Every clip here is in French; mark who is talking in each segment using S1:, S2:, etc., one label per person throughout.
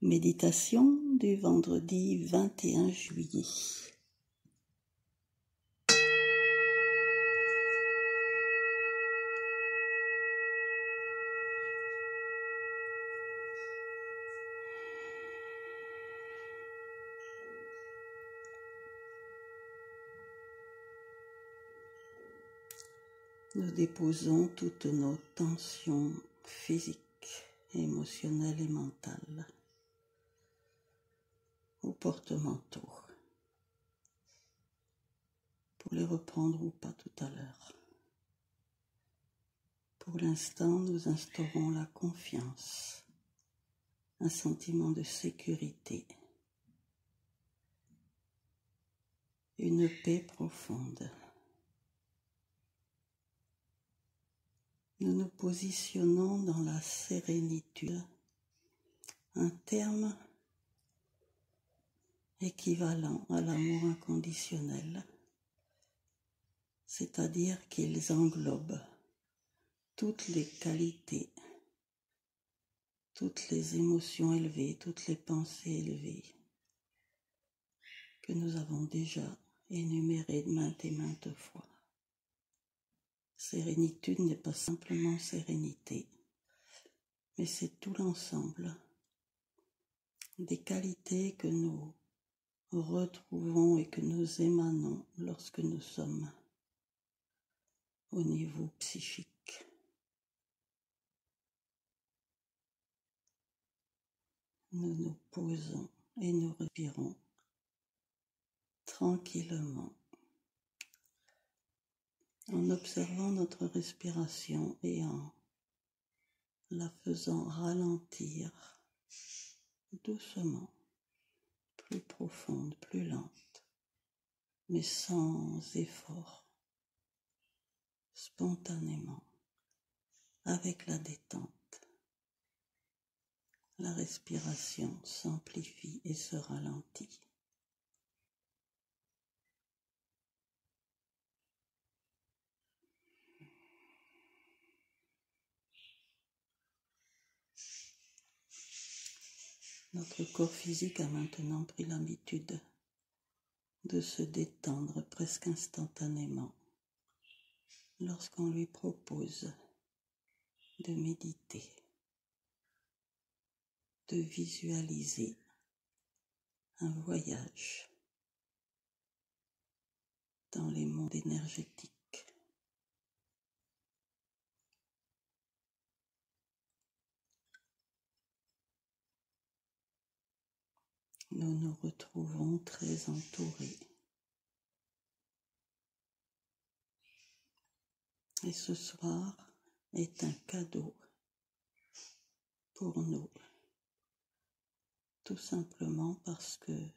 S1: Méditation du vendredi 21 juillet. Nous déposons toutes nos tensions physiques, émotionnelles et mentales au porte-manteau pour les reprendre ou pas tout à l'heure. Pour l'instant, nous instaurons la confiance, un sentiment de sécurité, une paix profonde. Nous nous positionnons dans la sérénitude, un terme équivalent à l'amour inconditionnel, c'est-à-dire qu'ils englobent toutes les qualités, toutes les émotions élevées, toutes les pensées élevées que nous avons déjà énumérées maintes et maintes fois. Sérénitude n'est pas simplement sérénité, mais c'est tout l'ensemble des qualités que nous retrouvons et que nous émanons lorsque nous sommes au niveau psychique. Nous nous posons et nous respirons tranquillement en observant notre respiration et en la faisant ralentir doucement, plus profonde, plus lente, mais sans effort, spontanément, avec la détente. La respiration s'amplifie et se ralentit. Notre corps physique a maintenant pris l'habitude de se détendre presque instantanément lorsqu'on lui propose de méditer, de visualiser un voyage dans les mondes énergétiques. Nous nous retrouvons très entourés. Et ce soir est un cadeau pour nous, tout simplement parce que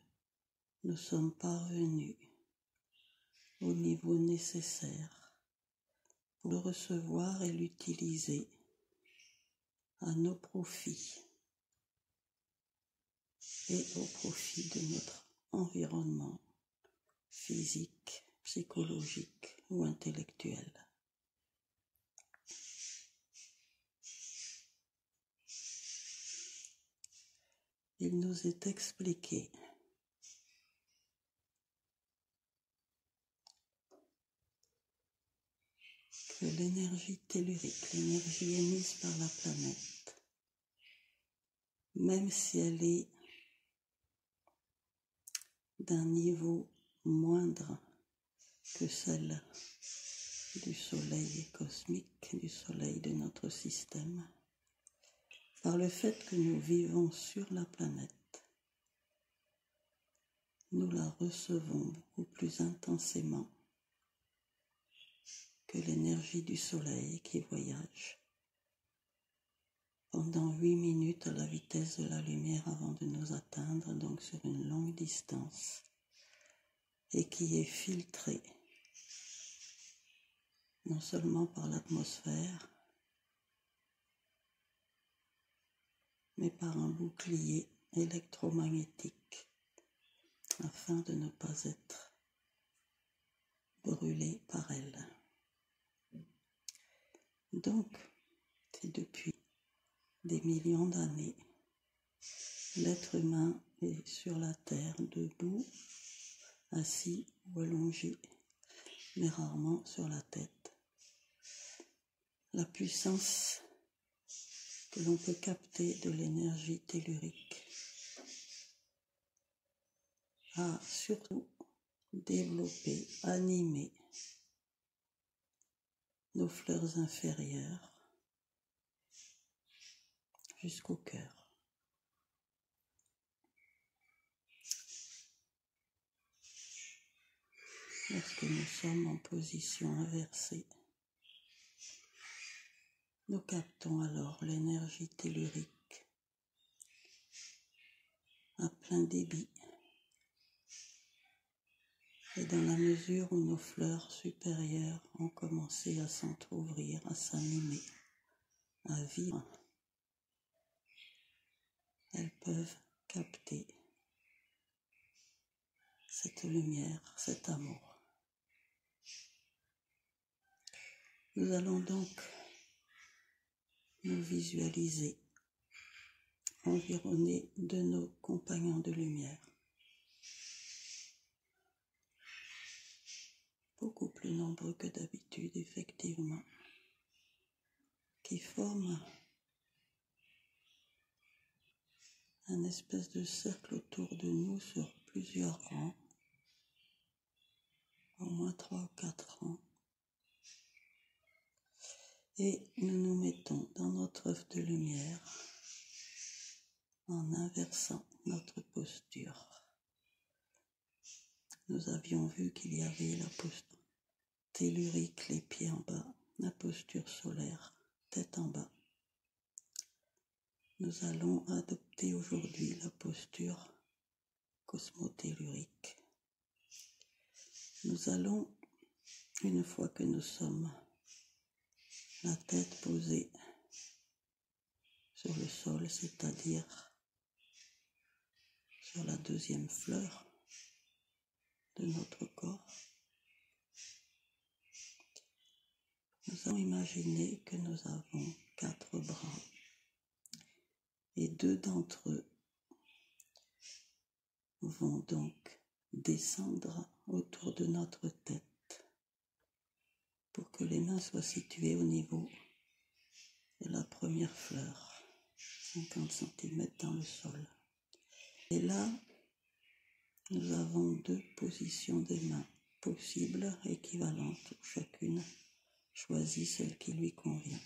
S1: nous sommes parvenus au niveau nécessaire pour le recevoir et l'utiliser à nos profits et au profit de notre environnement physique, psychologique ou intellectuel. Il nous est expliqué que l'énergie tellurique, l'énergie émise par la planète, même si elle est d'un niveau moindre que celle du soleil cosmique, du soleil de notre système, par le fait que nous vivons sur la planète, nous la recevons beaucoup plus intensément que l'énergie du soleil qui voyage pendant 8 minutes à la vitesse de la lumière avant de nous atteindre, donc sur une longue distance, et qui est filtrée non seulement par l'atmosphère, mais par un bouclier électromagnétique, afin de ne pas être brûlé par elle. Donc, si depuis des millions d'années, L'être humain est sur la terre, debout, assis ou allongé, mais rarement sur la tête. La puissance que l'on peut capter de l'énergie tellurique a surtout développé, animé nos fleurs inférieures jusqu'au cœur. Lorsque nous sommes en position inversée, nous captons alors l'énergie tellurique à plein débit. Et dans la mesure où nos fleurs supérieures ont commencé à s'entrouvrir, à s'animer, à vivre, elles peuvent capter cette lumière, cet amour. Nous allons donc nous visualiser environnés de nos compagnons de lumière, beaucoup plus nombreux que d'habitude, effectivement, qui forment un espèce de cercle autour de nous sur plusieurs rangs, au moins 3 ou 4 rangs. Et nous nous mettons dans notre œuf de lumière en inversant notre posture. Nous avions vu qu'il y avait la posture tellurique, les pieds en bas, la posture solaire, tête en bas. Nous allons adopter aujourd'hui la posture cosmotellurique. Nous allons, une fois que nous sommes la tête posée sur le sol, c'est-à-dire sur la deuxième fleur de notre corps, nous allons imaginer que nous avons 4 bras et 2 d'entre eux vont donc descendre autour de notre tête pour que les mains soient situées au niveau de la première fleur, 50 cm dans le sol. Et là, nous avons 2 positions des mains possibles, équivalentes, chacune choisit celle qui lui convient.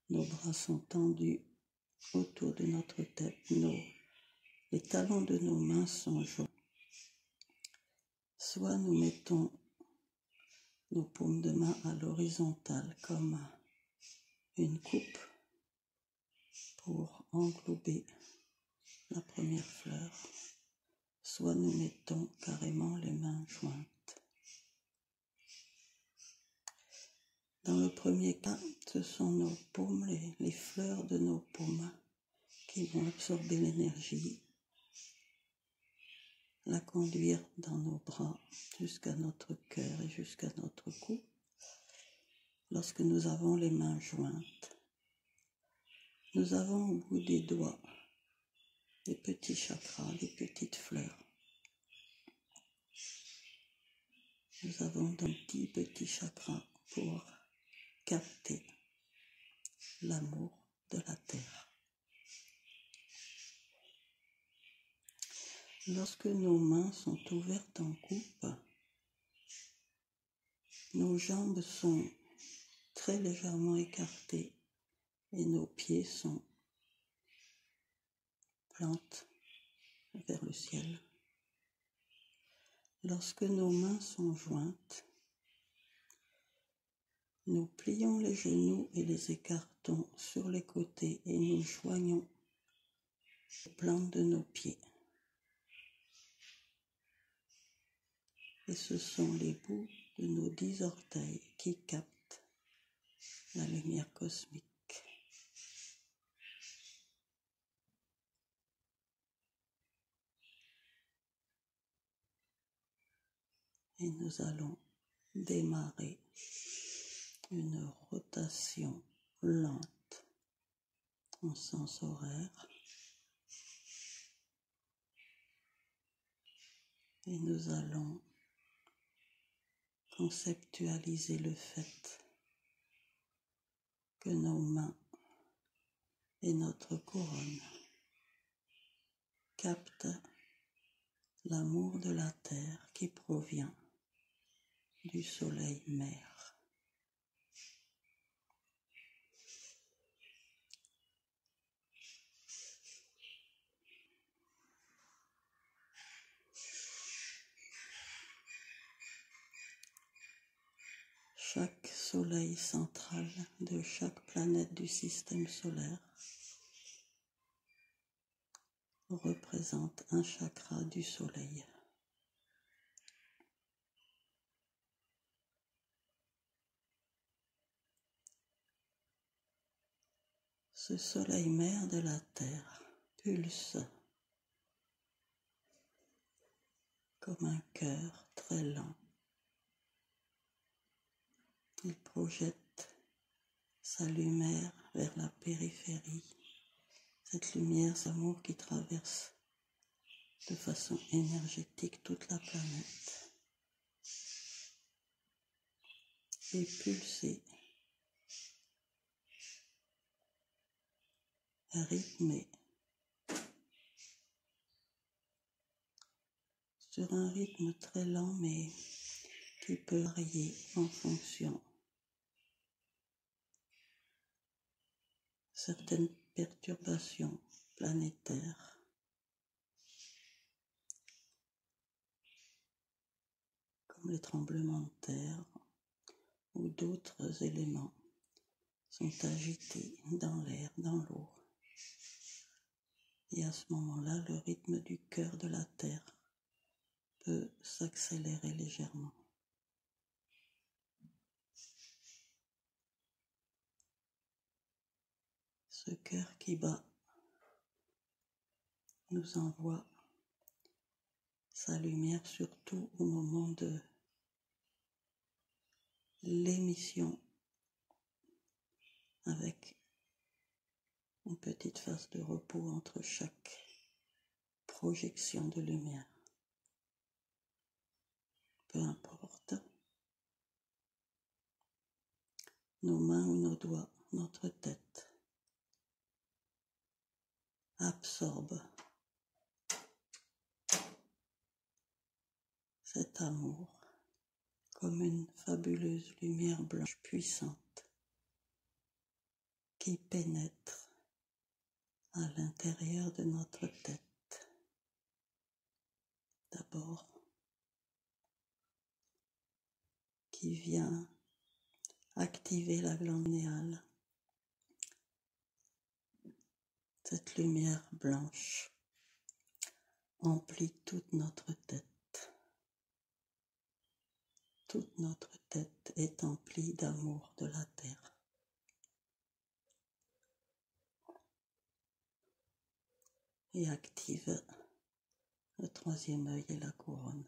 S1: Nos bras sont tendus autour de notre tête, les talons de nos mains sont joints. Soit nous mettons nos paumes de main à l'horizontale comme une coupe pour englober la première fleur, soit nous mettons carrément les mains jointes. Dans le premier cas, ce sont nos paumes, les fleurs de nos paumes qui vont absorber l'énergie, la conduire dans nos bras jusqu'à notre cœur et jusqu'à notre cou. Lorsque nous avons les mains jointes, nous avons au bout des doigts les petits chakras, les petites fleurs. Nous avons donc 10 petits chakras pour capter l'amour de la terre. Lorsque nos mains sont ouvertes en coupe, nos jambes sont très légèrement écartées et nos pieds sont plantés vers le ciel. Lorsque nos mains sont jointes, nous plions les genoux et les écartons sur les côtés et nous joignons les plantes de nos pieds. Et ce sont les bouts de nos 10 orteils qui captent la lumière cosmique. Et nous allons démarrer une rotation lente en sens horaire Et nous allons conceptualiser le fait que nos mains et notre couronne captent l'amour de la terre qui provient du soleil mère. Chaque soleil central de chaque planète du système solaire représente un chakra du soleil. Ce soleil mère de la Terre pulse comme un cœur très lent. Il projette sa lumière vers la périphérie. Cette lumière, cet amour qui traverse de façon énergétique toute la planète. Et pulser, rythmer, sur un rythme très lent mais qui peut varier en fonction certaines perturbations planétaires. Comme les tremblements de terre ou d'autres éléments sont agités dans l'air, dans l'eau. Et à ce moment-là, le rythme du cœur de la Terre peut s'accélérer légèrement. Ce cœur qui bat nous envoie sa lumière surtout au moment de l'émission avec une petite phase de repos entre chaque projection de lumière. Peu importe, nos mains ou nos doigts, notre tête absorbe cet amour comme une fabuleuse lumière blanche puissante qui pénètre à l'intérieur de notre tête. D'abord, qui vient activer la glande pinéale. Cette lumière blanche emplit toute notre tête. Toute notre tête est emplie d'amour de la terre. Et active le troisième œil et la couronne.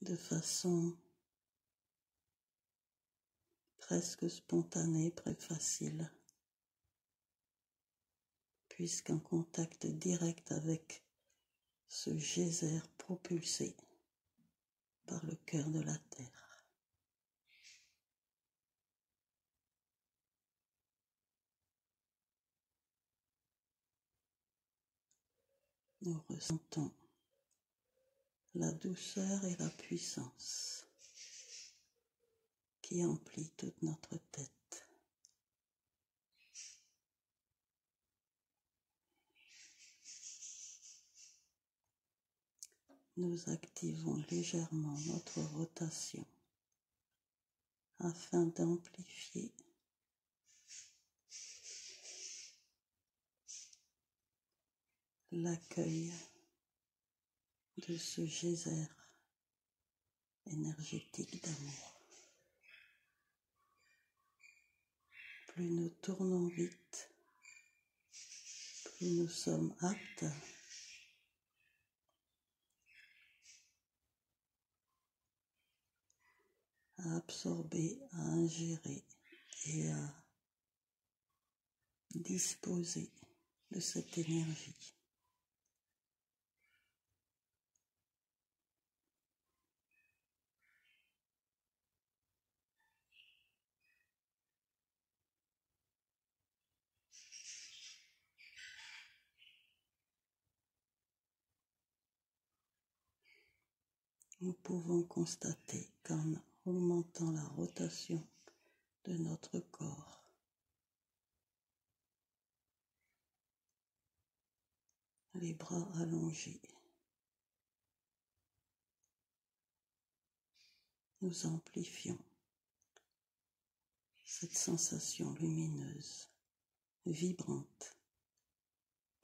S1: De façon presque spontanée, très facile, puisqu'en contact direct avec ce geyser propulsé par le cœur de la terre. Nous ressentons la douceur et la puissance qui emplit toute notre tête. Nous activons légèrement notre rotation afin d'amplifier l'accueil de ce geyser énergétique d'amour. Plus nous tournons vite, plus nous sommes aptes à absorber, à ingérer et à disposer de cette énergie. nous pouvons constater qu'en augmentant la rotation de notre corps, les bras allongés, nous amplifions cette sensation lumineuse, vibrante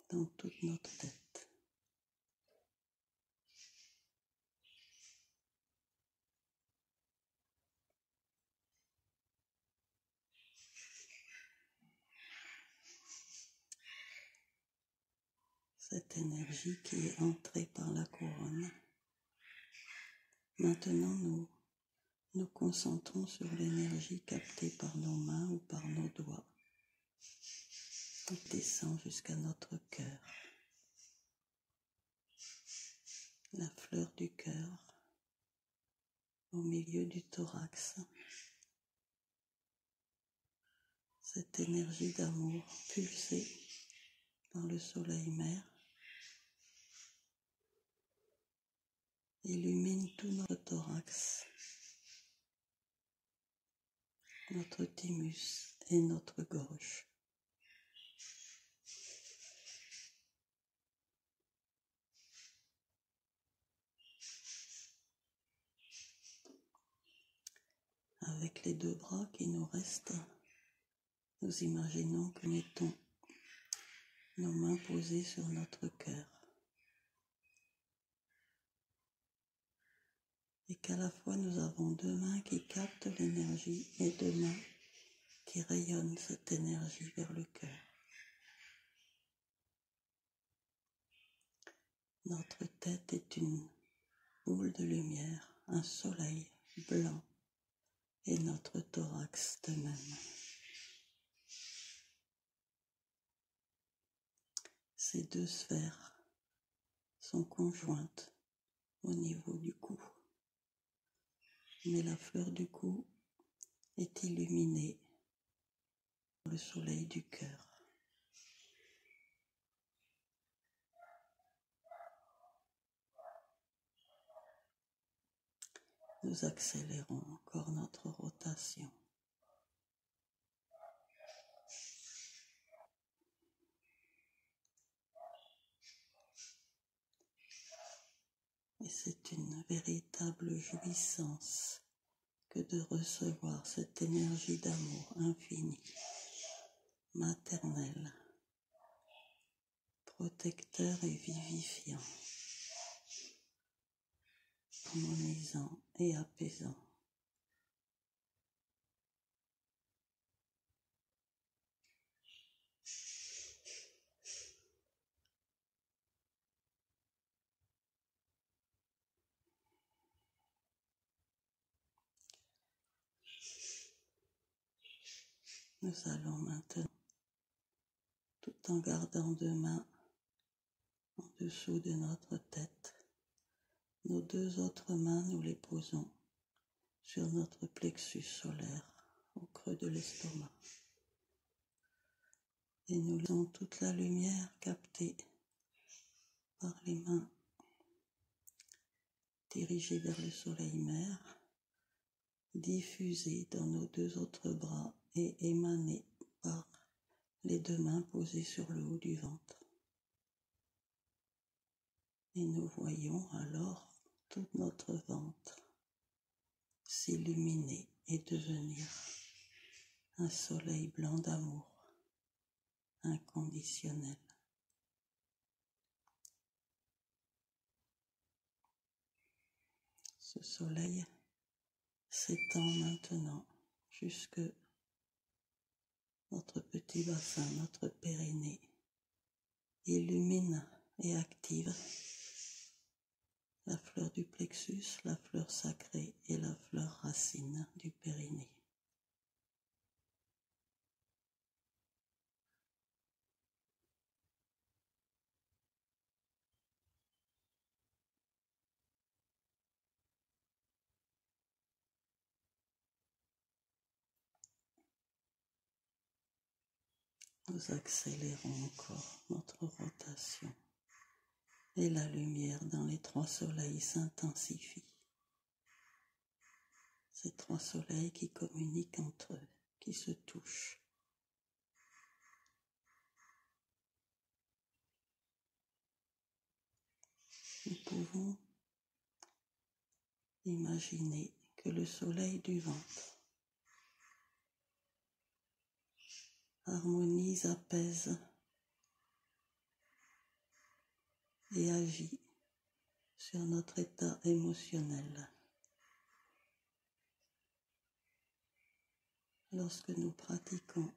S1: dans toute notre tête. Cette énergie qui est entrée par la couronne. Maintenant, nous nous concentrons sur l'énergie captée par nos mains ou par nos doigts. Elle descend jusqu'à notre cœur. La fleur du cœur au milieu du thorax. Cette énergie d'amour pulsée par le soleil-mère illumine tout notre thorax, notre thymus et notre gorge. Avec les deux bras qui nous restent, nous imaginons que nous mettons nos mains posées sur notre cœur et qu'à la fois nous avons deux mains qui captent l'énergie et deux mains qui rayonnent cette énergie vers le cœur. Notre tête est une boule de lumière, un soleil blanc et notre thorax de même. Ces deux sphères sont conjointes au niveau du cou, mais la fleur du cou est illuminée par le soleil du cœur. Nous accélérons encore notre rotation. Et c'est une véritable jouissance que de recevoir cette énergie d'amour infini, maternel, protecteur et vivifiant, harmonisant et apaisant. Nous allons maintenant, tout en gardant deux mains en dessous de notre tête, nos deux autres mains, nous les posons sur notre plexus solaire, au creux de l'estomac. Et nous laissons toute la lumière captée par les mains dirigées vers le soleil-mère, diffusée dans nos deux autres bras et émanée par les deux mains posées sur le haut du ventre. Et nous voyons alors tout notre ventre s'illuminer et devenir un soleil blanc d'amour inconditionnel. Ce soleil s'étend maintenant jusque notre petit bassin, notre périnée, illumine et active la fleur du plexus, la fleur sacrée et la fleur racine du périnée. Nous accélérons encore notre rotation et la lumière dans les trois soleils s'intensifie. Ces trois soleils qui communiquent entre eux, qui se touchent. Nous pouvons imaginer que le soleil du ventre harmonise, apaise et agit sur notre état émotionnel. Lorsque nous pratiquons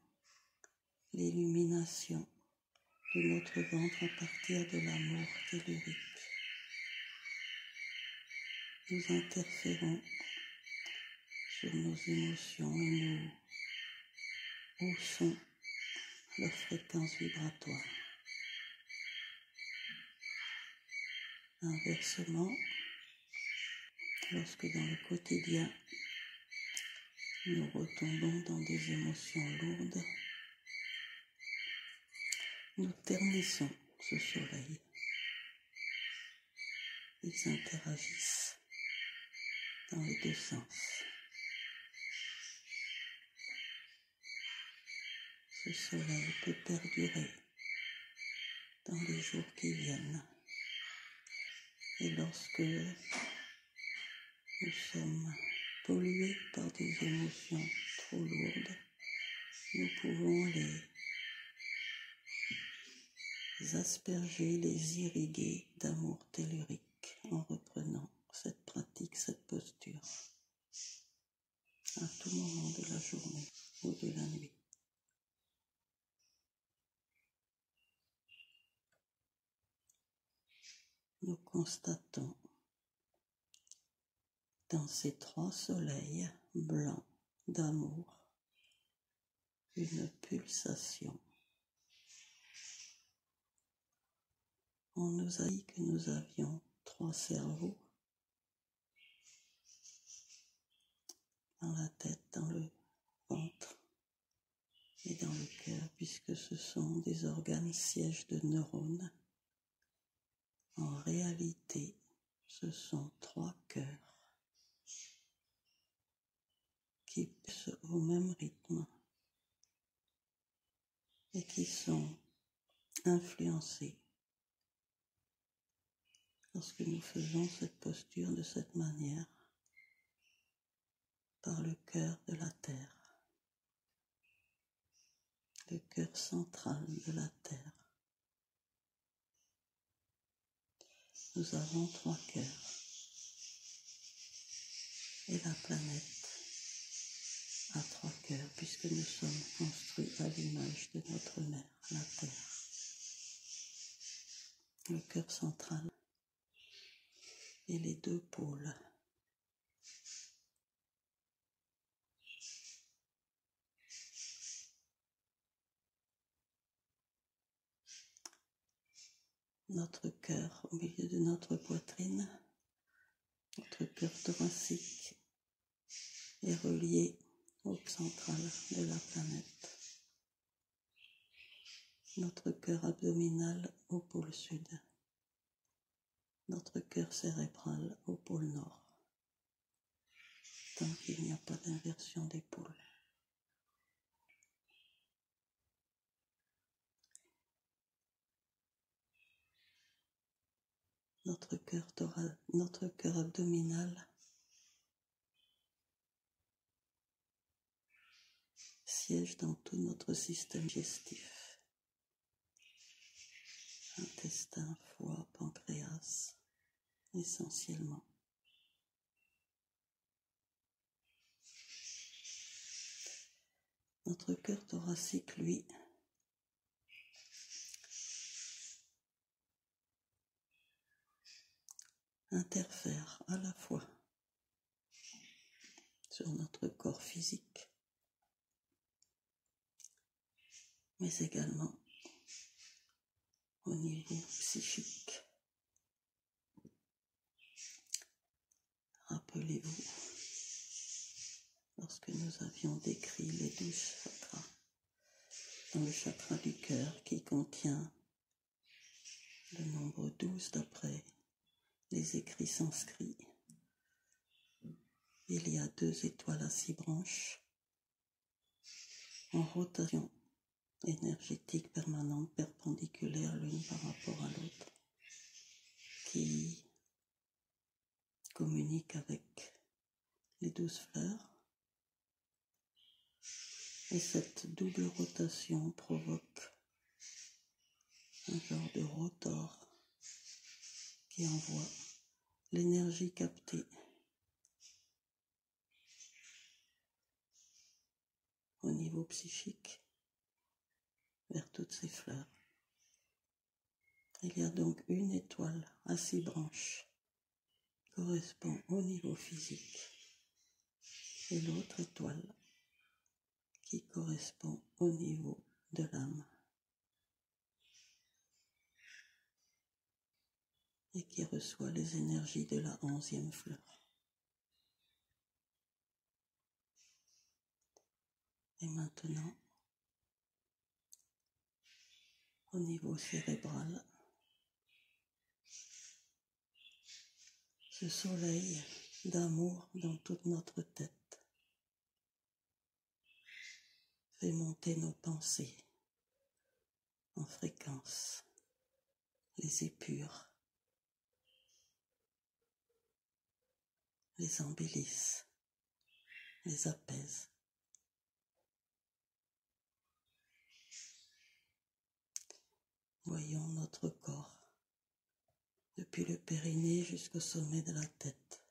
S1: l'illumination de notre ventre à partir de l'amour tellurique, nous interférons sur nos émotions et nous haussons leur fréquence vibratoire. Inversement, lorsque dans le quotidien, nous retombons dans des émotions lourdes, nous ternissons ce soleil. Ils interagissent dans les deux sens. Ce soleil peut perdurer dans les jours qui viennent. Et lorsque nous sommes pollués par des émotions trop lourdes, nous pouvons les asperger, les irriguer d'amour tellurique en reprenant cette pratique, cette posture à tout moment de la journée ou de la nuit. Nous constatons dans ces trois soleils blancs d'amour une pulsation. On nous a dit que nous avions trois cerveaux dans la tête, dans le ventre et dans le cœur, puisque ce sont des organes sièges de neurones. En réalité, ce sont trois cœurs qui poussent au même rythme et qui sont influencés lorsque nous faisons cette posture de cette manière par le cœur de la terre, le cœur central de la terre. Nous avons trois cœurs et la planète a trois cœurs puisque nous sommes construits à l'image de notre mère, la terre. Le cœur central et les deux pôles. Notre cœur au milieu de notre poitrine, notre cœur thoracique est relié au central de la planète. Notre cœur abdominal au pôle sud. Notre cœur cérébral au pôle nord. Tant qu'il n'y a pas d'inversion des pôles. Notre cœur abdominal siège dans tout notre système digestif. Intestin, foie, pancréas, essentiellement. Notre cœur thoracique, lui, interfère à la fois sur notre corps physique, mais également au niveau psychique. Rappelez-vous, lorsque nous avions décrit les 12 chakras, dans le chakra du cœur qui contient le nombre 12 d'après les écrits sanscrits, il y a 2 étoiles à 6 branches en rotation énergétique permanente, perpendiculaire l'une par rapport à l'autre, qui communiquent avec les 12 fleurs. Et cette double rotation provoque un genre de rotor qui envoie l'énergie captée au niveau psychique vers toutes ces fleurs. Il y a donc une étoile à 6 branches qui correspond au niveau physique et l'autre étoile qui correspond au niveau de l'âme et qui reçoit les énergies de la 11e fleur. Et maintenant, au niveau cérébral, ce soleil d'amour dans toute notre tête fait monter nos pensées en fréquence, les épure, les embellisse, les apaise. Voyons notre corps, depuis le périnée jusqu'au sommet de la tête,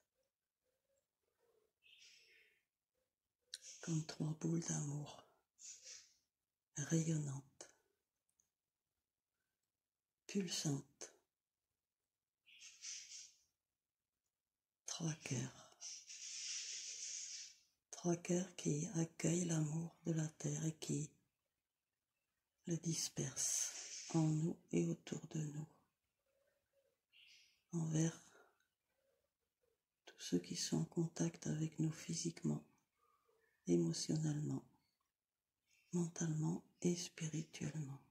S1: comme 3 boules d'amour rayonnantes, pulsantes, 3 cœurs. 3 cœurs qui accueillent l'amour de la terre et qui le dispersent en nous et autour de nous, envers tous ceux qui sont en contact avec nous physiquement, émotionnellement, mentalement et spirituellement.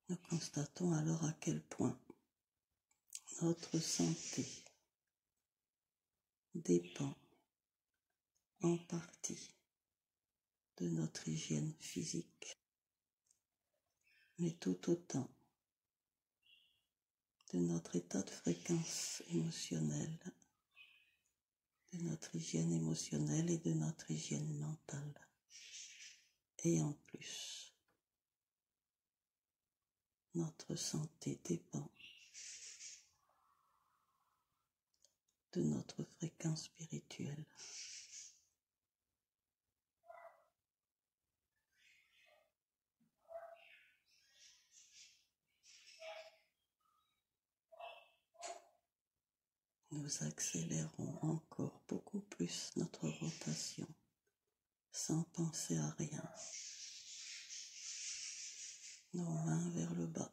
S1: Nous constatons alors à quel point notre santé dépend en partie de notre hygiène physique, mais tout autant de notre état de fréquence émotionnelle, de notre hygiène émotionnelle et de notre hygiène mentale. Et en plus, notre santé dépend de notre fréquence spirituelle. Nous accélérons encore beaucoup plus notre rotation sans penser à rien. Nos mains vers le bas.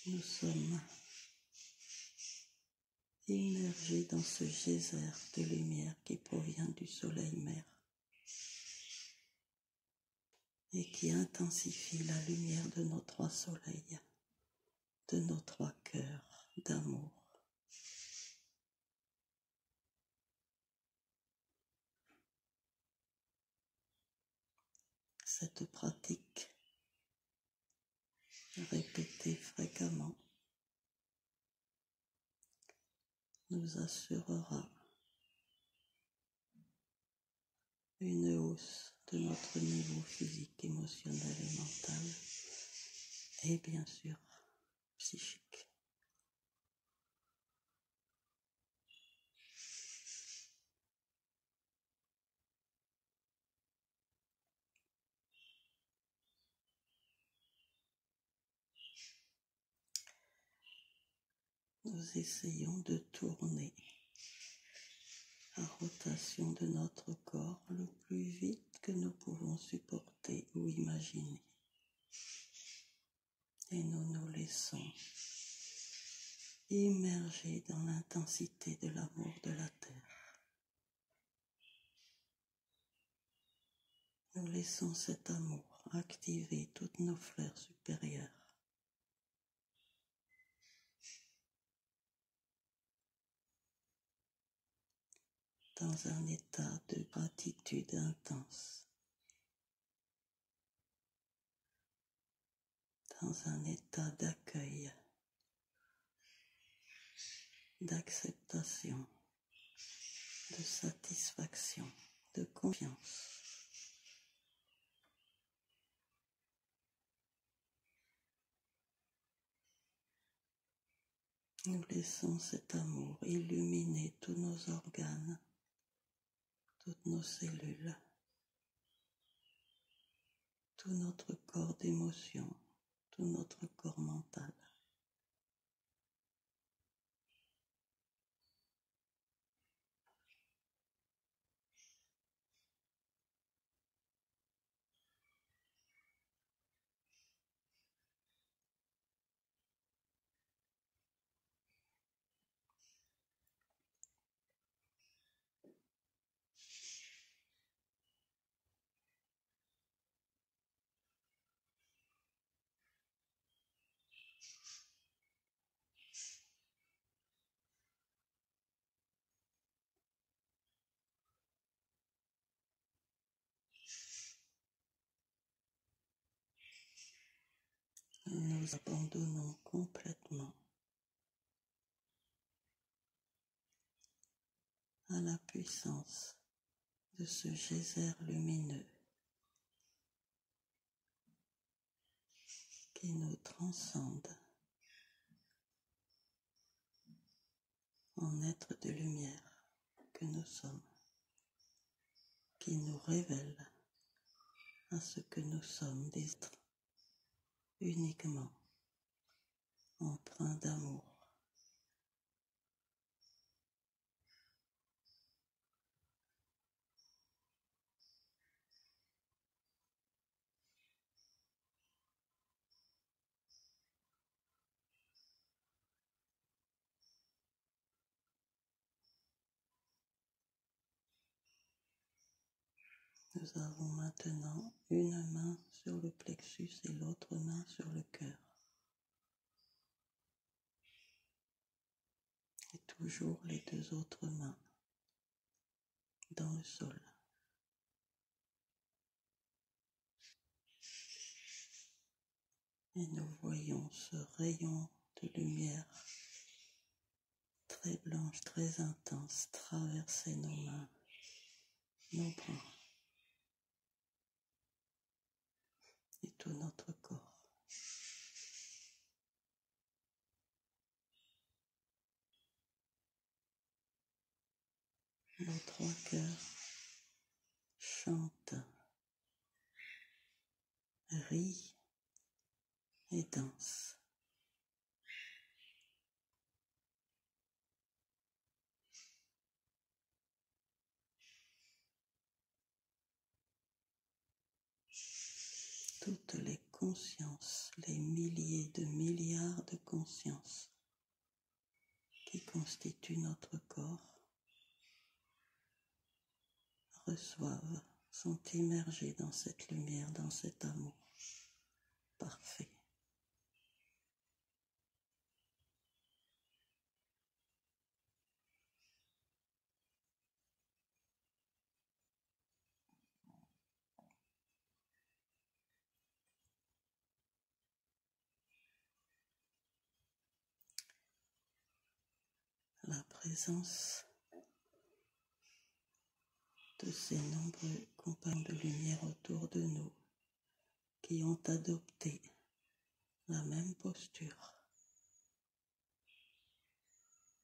S1: Nous sommes immergés dans ce geyser de lumière qui provient du soleil-mère et qui intensifie la lumière de nos 3 soleils, de nos 3 cœurs d'amour. Cette pratique, répétée fréquemment, nous assurera une hausse de notre niveau physique, émotionnel et mental, et bien sûr psychique. Nous essayons de tourner la rotation de notre corps le plus vite que nous pouvons supporter ou imaginer. Et nous nous laissons immerger dans l'intensité de l'amour de la terre. Nous laissons cet amour activer toutes nos fleurs supérieures. Dans un état de gratitude intense, dans un état d'accueil, d'acceptation, de satisfaction, de confiance. Nous laissons cet amour illuminer tous nos organes, toutes nos cellules, tout notre corps d'émotion, tout notre corps mental. Nous nous abandonnons complètement à la puissance de ce geyser lumineux qui nous transcende en être de lumière que nous sommes, qui nous révèle à ce que nous sommes des êtres uniquement empreints d'amour. Nous avons maintenant une main sur le plexus et l'autre main sur le cœur. Et toujours les deux autres mains dans le sol. Et nous voyons ce rayon de lumière très blanche, très intense, traverser nos mains, nos bras et tout notre corps. Nos trois cœurs chantent, rient et dansent. Toutes les consciences, les milliers de milliards de consciences qui constituent notre corps reçoivent, sont immergés dans cette lumière, dans cet amour parfait. La présence de ces nombreux compagnons de lumière autour de nous qui ont adopté la même posture,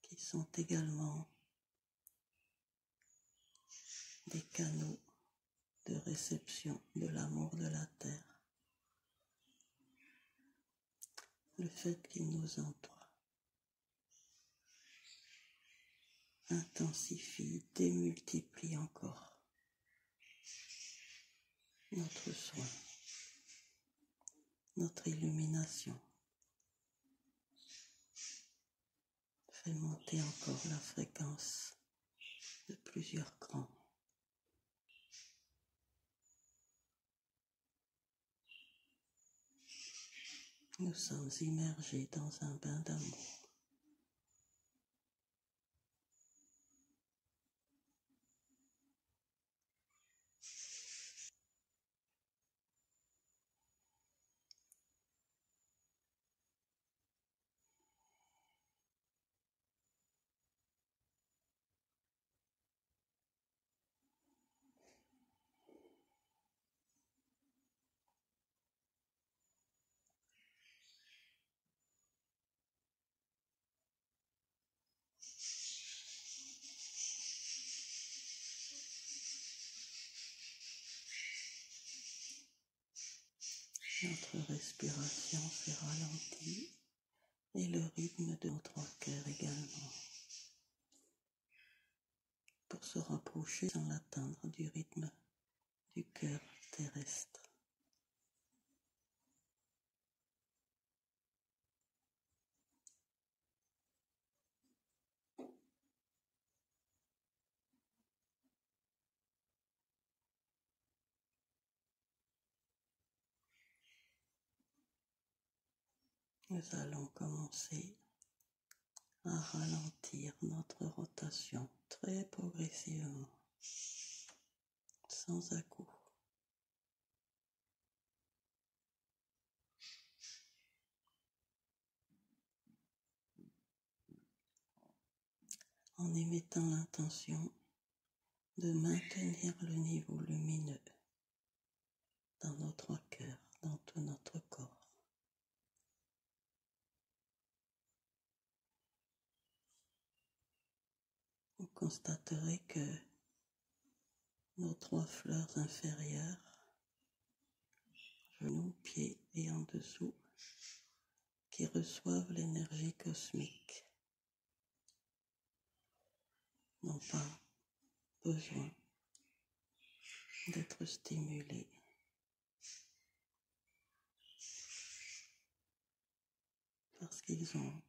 S1: qui sont également des canaux de réception de l'amour de la terre. Le fait qu'ils nous entourent intensifie, démultiplie encore notre soin, notre illumination, fait monter encore la fréquence de plusieurs crans. Nous sommes immergés dans un bain d'amour. Notre respiration s'est ralentie et le rythme de notre cœur également, pour se rapprocher sans l'atteindre du rythme du cœur terrestre. Nous allons commencer à ralentir notre rotation très progressivement, sans à-coups. En émettant l'intention de maintenir le niveau lumineux dans notre cœur, dans tout notre corps. Vous constaterez que nos 3 fleurs inférieures, genoux, pieds et en dessous, qui reçoivent l'énergie cosmique, n'ont pas besoin d'être stimulés. Parce qu'ils ont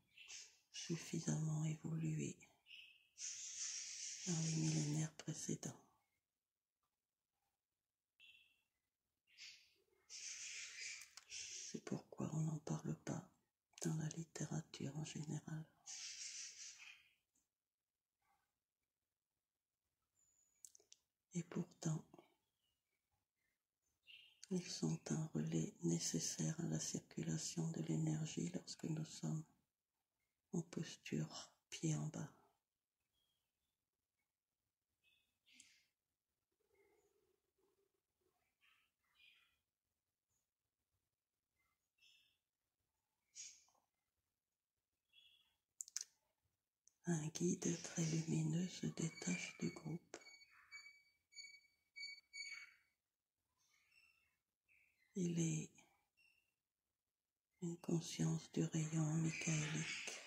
S1: suffisamment évolué dans les millénaires précédents. C'est pourquoi on n'en parle pas dans la littérature en général. Et pourtant, ils sont un relais nécessaire à la circulation de l'énergie lorsque nous sommes en posture pied en bas. Un guide très lumineux se détache du groupe. Il est une conscience du rayon michaélique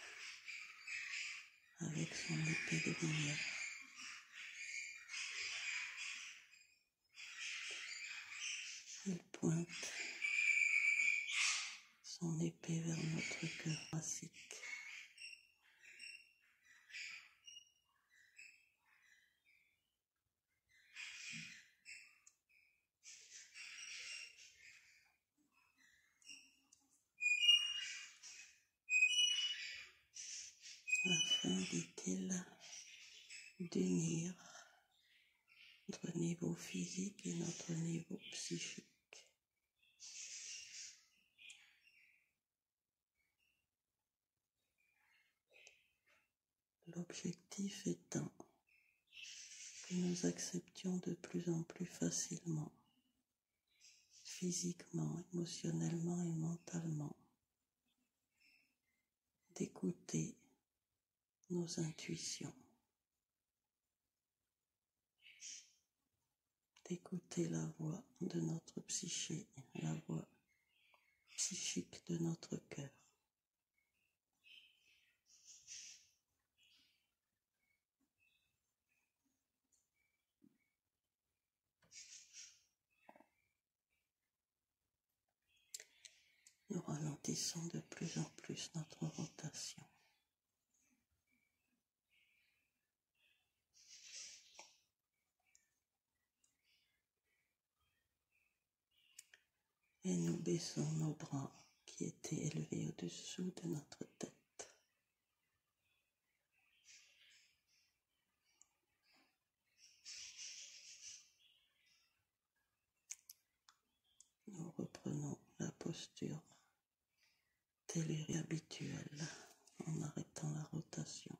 S1: avec son épée de lumière. Il pointe son épée vers notre cœur thoracique. Afin, dit-il, d'unir notre niveau physique et notre niveau psychique. L'objectif étant que nous acceptions de plus en plus facilement, physiquement, émotionnellement et mentalement, d'écouter nos intuitions, d'écouter la voix de notre psyché, la voix psychique de notre cœur. Nous ralentissons de plus en plus notre rotation. Et nous baissons nos bras qui qui était élevé au-dessous de notre tête. Nous reprenons la posture tellurée habituelle en arrêtant la rotation,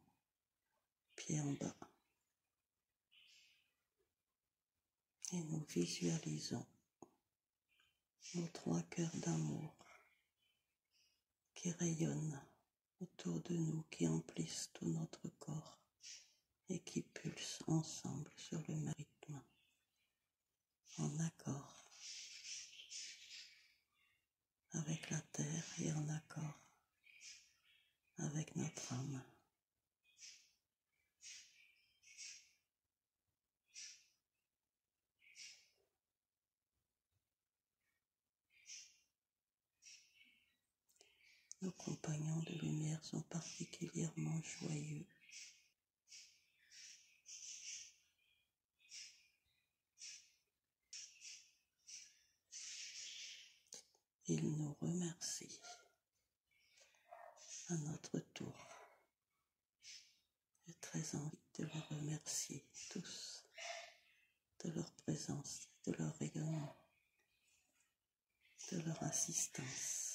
S1: pied en bas. Et nous visualisons nos 3 cœurs d'amour qui rayonnent autour de nous, qui emplissent tout notre corps et qui pulsent ensemble sur le même rythme, en accord avec la terre et en accord avec notre âme. Nos compagnons de lumière sont particulièrement joyeux. Ils nous remercient à notre tour. J'ai très envie de les remercier tous de leur présence, de leur rayonnement, de leur assistance,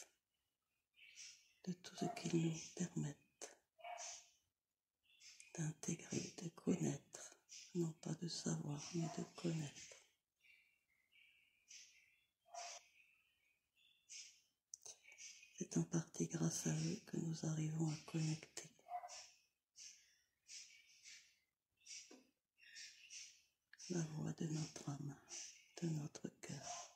S1: de tout ce qu'ils nous permettent d'intégrer, de connaître, non pas de savoir, mais de connaître. C'est en partie grâce à eux que nous arrivons à connecter la voix de notre âme, de notre cœur.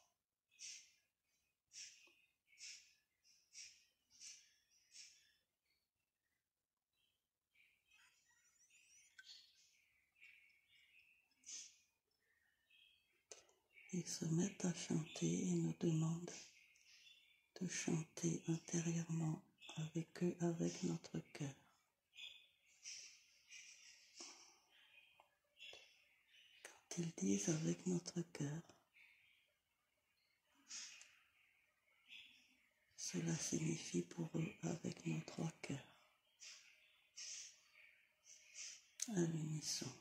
S1: Ils se mettent à chanter et nous demandent de chanter intérieurement avec eux, avec notre cœur. Quand ils disent avec notre cœur, cela signifie pour eux avec nos 3 cœurs, à l'unisson.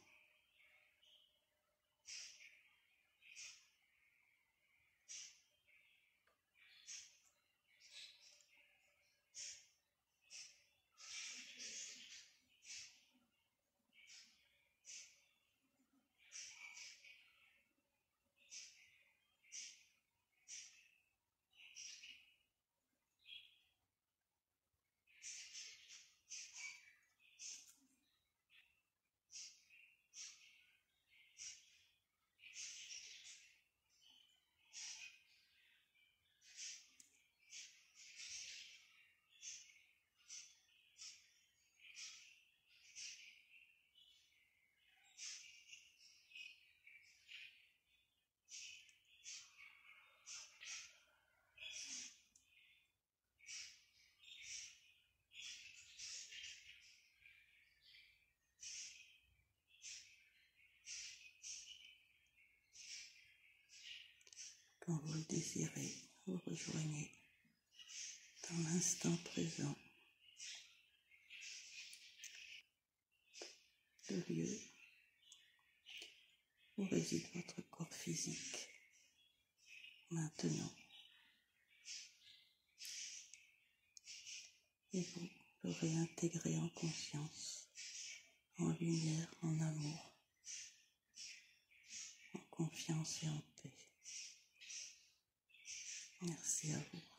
S1: Quand vous le désirez, vous rejoignez dans l'instant présent le lieu où réside votre corps physique. Maintenant, et vous le réintégrez en conscience, en lumière, en amour, en confiance et en paix. Merci à vous.